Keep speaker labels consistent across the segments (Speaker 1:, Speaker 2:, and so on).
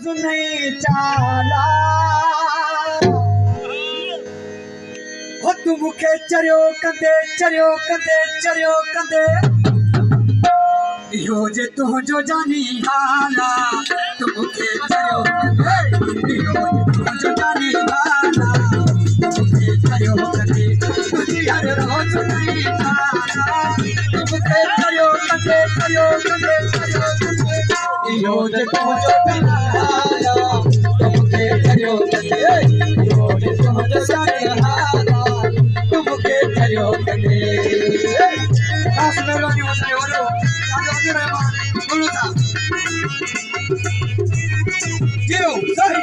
Speaker 1: नहीं चाला हो तू मुखे चरियो कंदे इहो जे तुंहिंजो जानी हाला तू मुखे चरियो कंदे इहो जे तुंहिंजो जानी हाला तू मुखे चरियो कंदे तुझी हर रोज़ नहीं चाला तू मुखे चरियो कंदे इहो जे तुंहिंजो जानी हाला तू मुखे चरियो कंदे इहो जे तुंहिंजो जानी हाला तू मुखे चरियो कंदे मेहरबानी वसरे वरो अब्दुल रहमान बोलो था जियो सही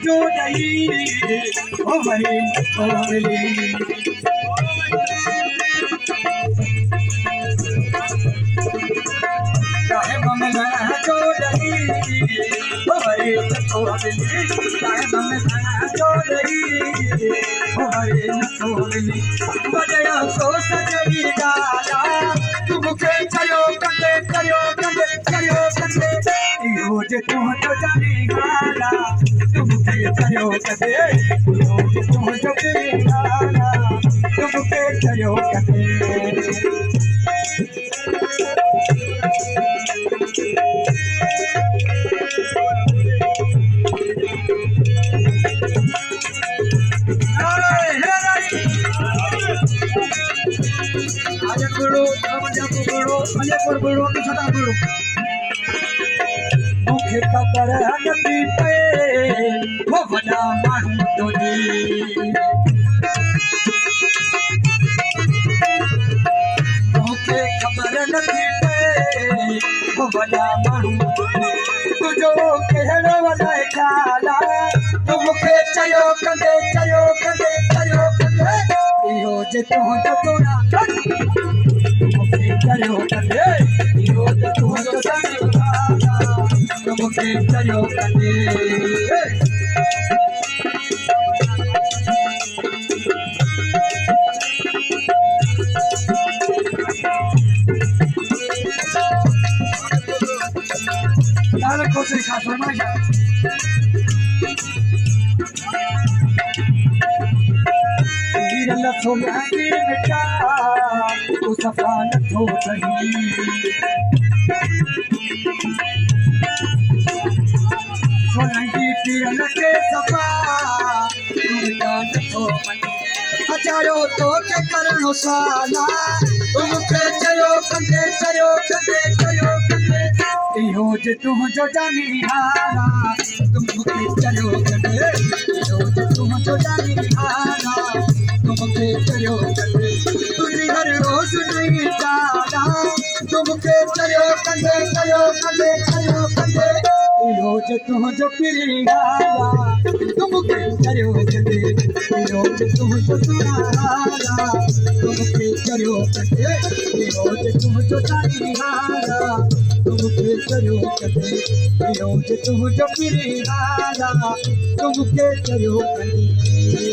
Speaker 1: जो दही ओ मरी ओ मिली जो दही ओ मरी ओ मिली जो दही ओ मरी ओ मिली वजया सो सजरी गाला तू मुखे चरियो कंदे इहो जे तुंहिंजो जानी हाला तू मुखे चरियो कंदे इहो जे तुंहिंजो जानी हाला तू मुखे चरियो कंदे मुखे खबर नथी पए वो वॾा माण्हू तुंहिंजी मुखे खबर नथी पए वो वॾा माण्हू तुंहिंजो कहिड़ो वॾाए ख़्याला तू मुखे चरियो कंदे इहो जे तुंहिंजो तोड़ा मुखे चरियो कंदे इहो जे तुंहिंजो जानी हाला तू मुखे चरियो कंदे लाल कोसरी का फरमाइश नथो लहंगी मिटा तू सफ़ा नथो सही सोलंगी पीअण खे सफ़ा तू मिटा नथो अचायो तोखे करणो साला तू मूंखे चयो कंदे इहो जे तुंहिंजो जानी हाला तू मूंखे चयो कंदे इहो जे तुंहिंजो जानी हाला तू मूंखे चयो कंदे तुंहिंजी हर रोज़ नहीं चाला तू मूंखे चयो कंदे इहो जे तुंहिंजो पीरी हाला तू मूंखे चयो कंदे इहो जे तुंहिंजो हाला तू मूंखे चयो कंदे इहो जे तुंहिंजो जानी हाला तू मूंखे चयो कंदे इहो जे तुंहिंजो पीरी हाला तू मूंखे चयो कंदे